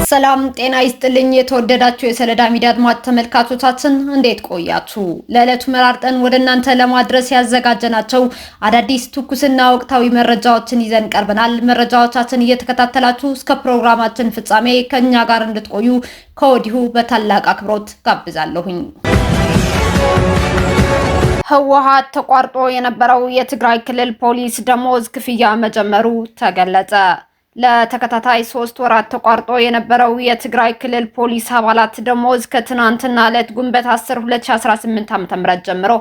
ሰላም ጤና ይስጥልኝ። የተወደዳችሁ የሰለዳ ሚዲያ አድማጭ ተመልካቾቻችን እንዴት ቆያችሁ? ለዕለቱ መራርጠን ወደ እናንተ ለማድረስ ያዘጋጀናቸው አዳዲስ ትኩስና ወቅታዊ መረጃዎችን ይዘን ቀርበናል። መረጃዎቻችን እየተከታተላችሁ እስከ ፕሮግራማችን ፍጻሜ ከኛ ጋር እንድትቆዩ ከወዲሁ በታላቅ አክብሮት ጋብዛለሁኝ። ህወሓት ተቋርጦ የነበረው የትግራይ ክልል ፖሊስ ደሞዝ ክፍያ መጀመሩ ተገለጸ። ለተከታታይ 3 ወራት ተቋርጦ የነበረው የትግራይ ክልል ፖሊስ አባላት ደሞዝ ከትናንትና ዕለት ግንቦት 10 2018 ዓ.ም ጀምሮ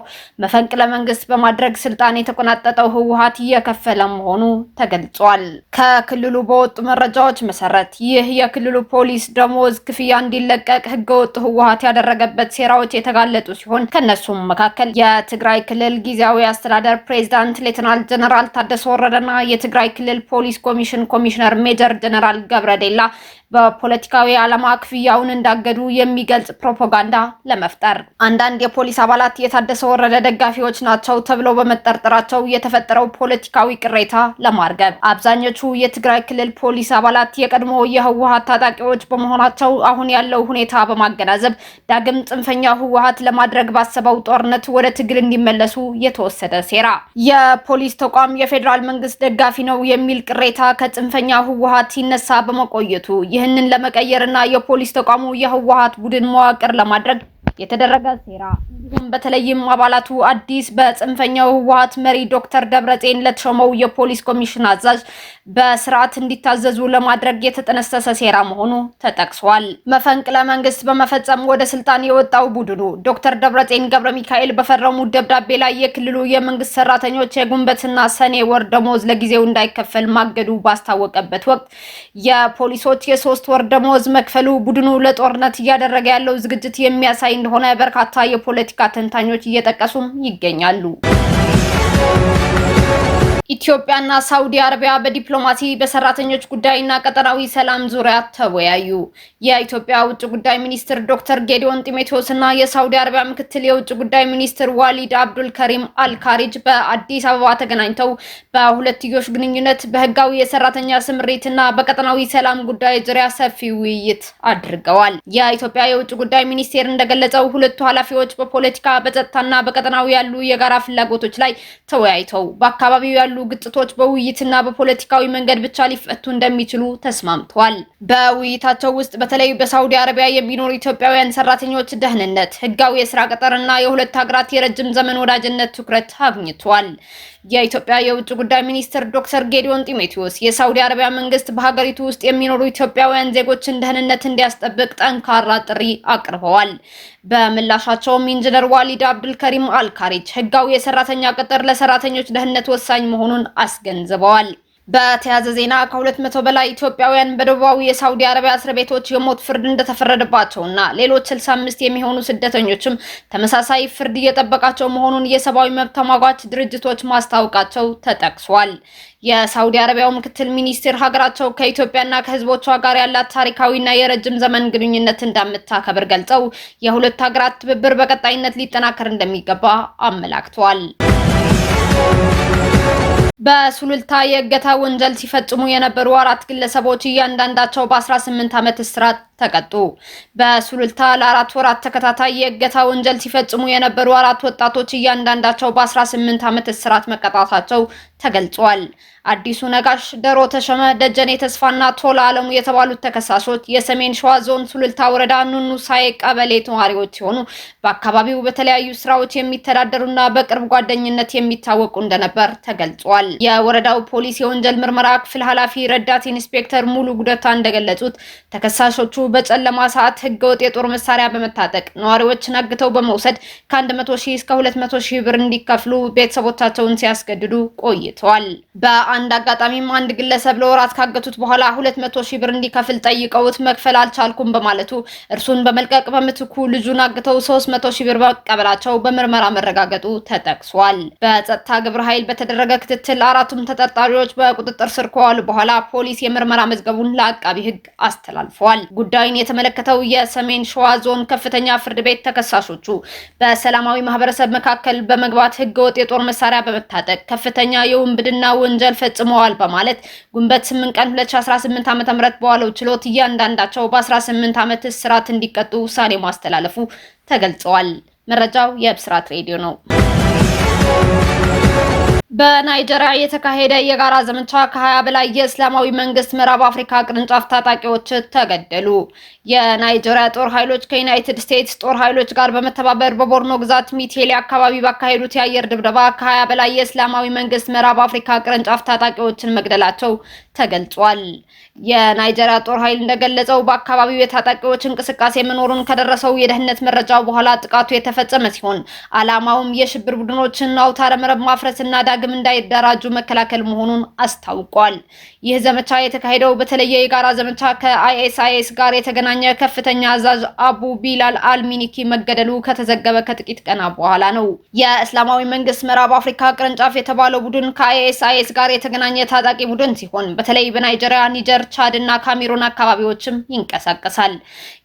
መፈንቅለ መንግስት በማድረግ ስልጣን የተቆናጠጠው ህወሓት እየከፈለ መሆኑ ተገልጿል። ከክልሉ በወጡ መረጃዎች መሰረት ይህ የክልሉ ፖሊስ ደሞዝ ክፍያ እንዲለቀቅ ህገወጥ ህወሓት ያደረገበት ሴራዎች የተጋለጡ ሲሆን ከነሱም መካከል የትግራይ ክልል ጊዜያዊ አስተዳደር ፕሬዝዳንት ሌተናል ጀነራል ታደሰ ወረደና የትግራይ ክልል ፖሊስ ኮሚሽነር ሜጀር ጀነራል ገብረዴላ በፖለቲካዊ ዓላማ ክፍያውን እንዳገዱ የሚገልጽ ፕሮፓጋንዳ ለመፍጠር አንዳንድ የፖሊስ አባላት የታደሰ ወረደ ደጋፊዎች ናቸው ተብለው በመጠርጠራቸው የተፈጠረው ፖለቲካዊ ቅሬታ ለማርገብ አብዛኞቹ የትግራይ ክልል ፖሊስ አባላት የቀድሞ የህወሓት ታጣቂዎች በመሆናቸው አሁን ያለው ሁኔታ በማገናዘብ ዳግም ጽንፈኛ ህወሓት ለማድረግ ባሰበው ጦርነት ወደ ትግል እንዲመለሱ የተወሰደ ሴራ። የፖሊስ ተቋም የፌዴራል መንግስት ደጋፊ ነው የሚል ቅሬታ ከጽንፈኛ ህወሓት ሲነሳ በመቆየቱ ይህንን ለመቀየርና የፖሊስ ተቋሙ የህወሓት ቡድን መዋቅር ለማድረግ የተደረገ ሴራ እንዲሁም በተለይም አባላቱ አዲስ በጽንፈኛው ህወሓት መሪ ዶክተር ደብረጽዮን ለተሾመው የፖሊስ ኮሚሽን አዛዥ በስርዓት እንዲታዘዙ ለማድረግ የተጠነሰሰ ሴራ መሆኑ ተጠቅሷል። መፈንቅለ መንግስት በመፈጸም ወደ ስልጣን የወጣው ቡድኑ ዶክተር ደብረጽዮን ገብረ ሚካኤል በፈረሙት ደብዳቤ ላይ የክልሉ የመንግስት ሰራተኞች የግንቦትና ሰኔ ወር ደሞዝ ለጊዜው እንዳይከፈል ማገዱ ባስታወቀበት ወቅት የፖሊሶች የ3 ወር ደሞዝ መክፈሉ ቡድኑ ለጦርነት እያደረገ ያለው ዝግጅት የሚያሳይ እንደሆነ በርካታ የፖለቲካ ተንታኞች እየጠቀሱም ይገኛሉ። ኢትዮጵያና ሳውዲ አረቢያ በዲፕሎማሲ በሰራተኞች ጉዳይና ቀጠናዊ ሰላም ዙሪያ ተወያዩ። የኢትዮጵያ ውጭ ጉዳይ ሚኒስትር ዶክተር ጌዲዮን ጢሞቴዎስና የሳውዲ አረቢያ ምክትል የውጭ ጉዳይ ሚኒስትር ዋሊድ አብዱል ከሪም አልካሪጅ በአዲስ አበባ ተገናኝተው በሁለትዮሽ ግንኙነት በህጋዊ የሰራተኛ ስምሪትና በቀጠናዊ ሰላም ጉዳይ ዙሪያ ሰፊ ውይይት አድርገዋል። የኢትዮጵያ የውጭ ጉዳይ ሚኒስቴር እንደገለጸው ሁለቱ ኃላፊዎች በፖለቲካ በጸጥታና በቀጠናዊ ያሉ የጋራ ፍላጎቶች ላይ ተወያይተው በአካባቢው ያሉ ግጭቶች በውይይትና በፖለቲካዊ መንገድ ብቻ ሊፈቱ እንደሚችሉ ተስማምተዋል። በውይይታቸው ውስጥ በተለይ በሳውዲ አረቢያ የሚኖሩ ኢትዮጵያውያን ሰራተኞች ደህንነት፣ ህጋዊ የስራ ቅጥርና የሁለት ሀገራት የረጅም ዘመን ወዳጅነት ትኩረት አግኝቷል። የኢትዮጵያ የውጭ ጉዳይ ሚኒስትር ዶክተር ጌዲዮን ጢሞቴዎስ የሳውዲ አረቢያ መንግስት በሀገሪቱ ውስጥ የሚኖሩ ኢትዮጵያውያን ዜጎችን ደህንነት እንዲያስጠብቅ ጠንካራ ጥሪ አቅርበዋል። በምላሻቸውም ኢንጂነር ዋሊድ አብዱል ከሪም አልካሪጅ ህጋዊ የሰራተኛ ቅጥር ለሰራተኞች ደህንነት ወሳኝ መሆኑን አስገንዝበዋል። በተያያዘ ዜና ከ200 በላይ ኢትዮጵያውያን በደቡባዊ የሳውዲ አረቢያ እስር ቤቶች የሞት ፍርድ እንደተፈረደባቸውና ሌሎች 65 የሚሆኑ ስደተኞችም ተመሳሳይ ፍርድ እየጠበቃቸው መሆኑን የሰብአዊ መብት ተሟጋች ድርጅቶች ማስታወቃቸው ተጠቅሷል። የሳውዲ አረቢያው ምክትል ሚኒስትር ሀገራቸው ከኢትዮጵያና ከህዝቦቿ ጋር ያላት ታሪካዊና የረጅም ዘመን ግንኙነት እንደምታከብር ገልጸው የሁለት ሀገራት ትብብር በቀጣይነት ሊጠናከር እንደሚገባ አመላክተዋል። በሱሉልታ የእገታ ወንጀል ሲፈጽሙ የነበሩ 4 ግለሰቦች እያንዳንዳቸው በ18 ዓመት እስራት ተቀጡ። በሱሉልታ ለ4 ወራት ተከታታይ የእገታ ወንጀል ሲፈጽሙ የነበሩ 4 ወጣቶች እያንዳንዳቸው በ18 ዓመት እስራት መቀጣታቸው ተገልጿል። አዲሱ ነጋሽ፣ ደሮ ተሸመ፣ ደጀኔ ተስፋና ቶላ አለሙ የተባሉት ተከሳሾች የሰሜን ሸዋ ዞን ሱሉልታ ወረዳ ኑኑ ሳይ ቀበሌ ነዋሪዎች ሲሆኑ በአካባቢው በተለያዩ ስራዎች የሚተዳደሩና በቅርብ ጓደኝነት የሚታወቁ እንደነበር ተገልጿል። የወረዳው ፖሊስ የወንጀል ምርመራ ክፍል ኃላፊ ረዳት ኢንስፔክተር ሙሉ ጉደታ እንደገለጹት ተከሳሾቹ በጨለማ ሰዓት ህገወጥ የጦር መሳሪያ በመታጠቅ ነዋሪዎችን አግተው በመውሰድ ከ100 ሺህ እስከ 200 ሺህ ብር እንዲከፍሉ ቤተሰቦቻቸውን ሲያስገድዱ ቆይተዋል። በአንድ አጋጣሚም አንድ ግለሰብ ለወራት ካገቱት በኋላ 200 ሺህ ብር እንዲከፍል ጠይቀውት መክፈል አልቻልኩም በማለቱ እርሱን በመልቀቅ በምትኩ ልጁን አግተው 300 ሺህ ብር መቀበላቸው በምርመራ መረጋገጡ ተጠቅሷል። በጸጥታ ግብረ ኃይል በተደረገ ክትትል 4ቱም ተጠርጣሪዎች በቁጥጥር ስር ከዋሉ በኋላ ፖሊስ የምርመራ መዝገቡን ለአቃቢ ህግ አስተላልፈዋል። ጉዳዩን የተመለከተው የሰሜን ሸዋ ዞን ከፍተኛ ፍርድ ቤት ተከሳሾቹ በሰላማዊ ማህበረሰብ መካከል በመግባት ህገወጥ የጦር መሳሪያ በመታጠቅ ከፍተኛ የውንብድና ወንጀል ፈጽመዋል በማለት ግንቦት 8 ቀን 2018 ዓ.ም በዋለው ችሎት እያንዳንዳቸው በ18 ዓመት እስራት እንዲቀጡ ውሳኔ ማስተላለፉ ተገልጸዋል። መረጃው የብስራት ሬዲዮ ነው። በናይጄሪያ የተካሄደ የጋራ ዘመቻ ከ20 በላይ የእስላማዊ መንግስት ምዕራብ አፍሪካ ቅርንጫፍ ታጣቂዎች ተገደሉ። የናይጄሪያ ጦር ኃይሎች ከዩናይትድ ስቴትስ ጦር ኃይሎች ጋር በመተባበር በቦርኖ ግዛት ሚቴሊ አካባቢ ባካሄዱት የአየር ድብደባ ከ20 በላይ የእስላማዊ መንግስት ምዕራብ አፍሪካ ቅርንጫፍ ታጣቂዎችን መግደላቸው ተገልጿል። የናይጄሪያ ጦር ኃይል እንደገለጸው በአካባቢው የታጣቂዎች እንቅስቃሴ መኖሩን ከደረሰው የደህንነት መረጃ በኋላ ጥቃቱ የተፈጸመ ሲሆን ዓላማውም የሽብር ቡድኖችን አውታረ መረብ ማፍረስና ዳግም እንዳይደራጁ መከላከል መሆኑን አስታውቋል። ይህ ዘመቻ የተካሄደው በተለየ የጋራ ዘመቻ ከአይኤስአይኤስ ጋር የተገናኘ ከፍተኛ አዛዥ አቡ ቢላል አልሚኒኪ መገደሉ ከተዘገበ ከጥቂት ቀናት በኋላ ነው። የእስላማዊ መንግስት ምዕራብ አፍሪካ ቅርንጫፍ የተባለው ቡድን ከአይኤስአይኤስ ጋር የተገናኘ ታጣቂ ቡድን ሲሆን በተለይ በናይጄሪያ፣ ኒጀር፣ ቻድ እና ካሜሩን አካባቢዎችም ይንቀሳቀሳል።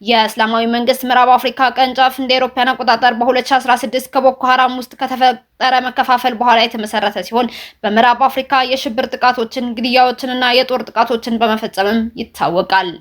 የእስላማዊ መንግስት ምዕራብ አፍሪካ ቅርንጫፍ እንደ አውሮፓውያን አቆጣጠር በ2016 ከቦኮ ሐራም ውስጥ ከተፈጠረ መከፋፈል በኋላ የተመሰረተ ሲሆን በምዕራብ አፍሪካ የሽብር ጥቃቶችን፣ ግድያዎችንና የጦር ጥቃቶችን በመፈጸምም ይታወቃል።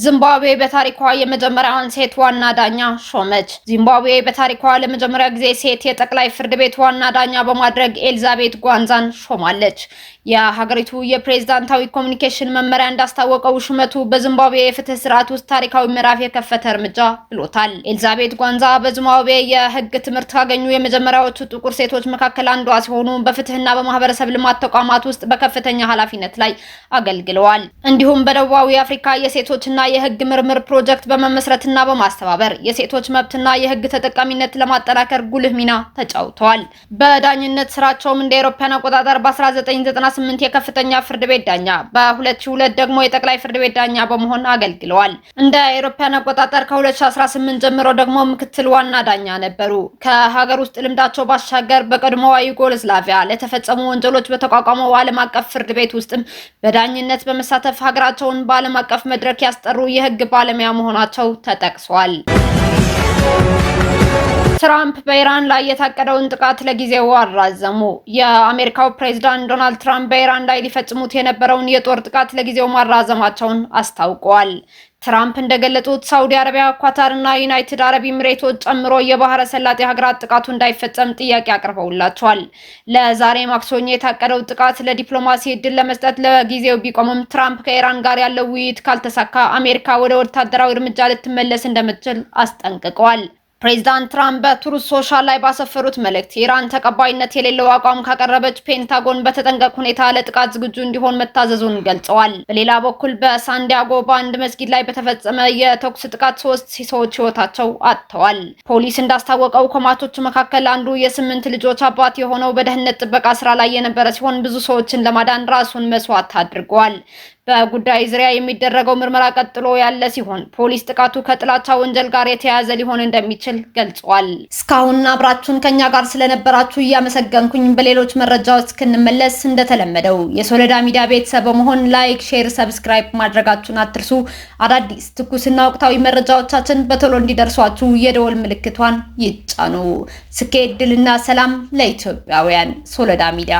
ዚምባብዌ በታሪኳ የመጀመሪያዋን ሴት ዋና ዳኛ ሾመች። ዚምባብዌ በታሪኳ ለመጀመሪያ ጊዜ ሴት የጠቅላይ ፍርድ ቤት ዋና ዳኛ በማድረግ ኤልዛቤት ጓንዛን ሾማለች። የሀገሪቱ የፕሬዝዳንታዊ ኮሚኒኬሽን መመሪያ እንዳስታወቀው ሹመቱ በዚምባብዌ የፍትህ ስርዓት ውስጥ ታሪካዊ ምዕራፍ የከፈተ እርምጃ ብሎታል። ኤልዛቤት ጓንዛ በዚምባብዌ የህግ ትምህርት ካገኙ የመጀመሪያዎቹ ጥቁር ሴቶች መካከል አንዷ ሲሆኑ በፍትህና በማህበረሰብ ልማት ተቋማት ውስጥ በከፍተኛ ኃላፊነት ላይ አገልግለዋል። እንዲሁም በደቡባዊ አፍሪካ የሴቶችና የህግ ምርምር ፕሮጀክት በመመስረትና በማስተባበር የሴቶች መብትና የህግ ተጠቃሚነት ለማጠናከር ጉልህ ሚና ተጫውተዋል። በዳኝነት ስራቸውም እንደ አውሮፓውያን አቆጣጠር በ1998 የከፍተኛ ፍርድ ቤት ዳኛ፣ በ2002 ደግሞ የጠቅላይ ፍርድ ቤት ዳኛ በመሆን አገልግለዋል። እንደ አውሮፓውያን አቆጣጠር ከ2018 ጀምሮ ደግሞ ምክትል ዋና ዳኛ ነበሩ። ከሀገር ውስጥ ልምዳቸው ባሻገር በቀድሞዋ ዩጎስላቪያ ለተፈጸሙ ወንጀሎች በተቋቋመው ዓለም አቀፍ ፍርድ ቤት ውስጥም በዳኝነት በመሳተፍ ሀገራቸውን በዓለም አቀፍ መድረክ ያስጠሩ የህግ ባለሙያ መሆናቸው ተጠቅሷል። ትራምፕ በኢራን ላይ የታቀደውን ጥቃት ለጊዜው አራዘሙ። የአሜሪካው ፕሬዝዳንት ዶናልድ ትራምፕ በኢራን ላይ ሊፈጽሙት የነበረውን የጦር ጥቃት ለጊዜው ማራዘማቸውን አስታውቀዋል። ትራምፕ እንደገለጹት ሳውዲ አረቢያ፣ ኳታር እና ዩናይትድ አረብ ኤሚሬቶች ጨምሮ የባህረ ሰላጤ ሀገራት ጥቃቱ እንዳይፈጸም ጥያቄ አቅርበውላቸዋል። ለዛሬ ማክሰኞ የታቀደው ጥቃት ለዲፕሎማሲ እድል ለመስጠት ለጊዜው ቢቆምም ትራምፕ ከኢራን ጋር ያለው ውይይት ካልተሳካ አሜሪካ ወደ ወታደራዊ እርምጃ ልትመለስ እንደምትችል አስጠንቅቀዋል። ፕሬዝዳንት ትራምፕ በትሩዝ ሶሻል ላይ ባሰፈሩት መልእክት ኢራን ተቀባይነት የሌለው አቋም ካቀረበች ፔንታጎን በተጠንቀቅ ሁኔታ ለጥቃት ዝግጁ እንዲሆን መታዘዙን ገልጸዋል። በሌላ በኩል በሳንዲያጎ በአንድ መስጊድ ላይ በተፈጸመ የተኩስ ጥቃት 3 ሰዎች ህይወታቸው አጥተዋል። ፖሊስ እንዳስታወቀው ከሟቾቹ መካከል አንዱ የ8 ልጆች አባት የሆነው በደህንነት ጥበቃ ስራ ላይ የነበረ ሲሆን ብዙ ሰዎችን ለማዳን ራሱን መስዋዕት አድርጓል። በጉዳይ ዙሪያ የሚደረገው ምርመራ ቀጥሎ ያለ ሲሆን ፖሊስ ጥቃቱ ከጥላቻ ወንጀል ጋር የተያያዘ ሊሆን እንደሚችል ገልጿል። እስካሁን አብራችሁን ከኛ ጋር ስለነበራችሁ እያመሰገንኩኝ በሌሎች መረጃዎች እስክንመለስ እንደተለመደው የሶለዳ ሚዲያ ቤተሰብ በመሆን ላይክ፣ ሼር፣ ሰብስክራይብ ማድረጋችሁን አትርሱ። አዳዲስ ትኩስና ወቅታዊ መረጃዎቻችን በቶሎ እንዲደርሷችሁ የደወል ምልክቷን ይጫኑ። ስኬት፣ ድልና ሰላም ለኢትዮጵያውያን። ሶለዳ ሚዲያ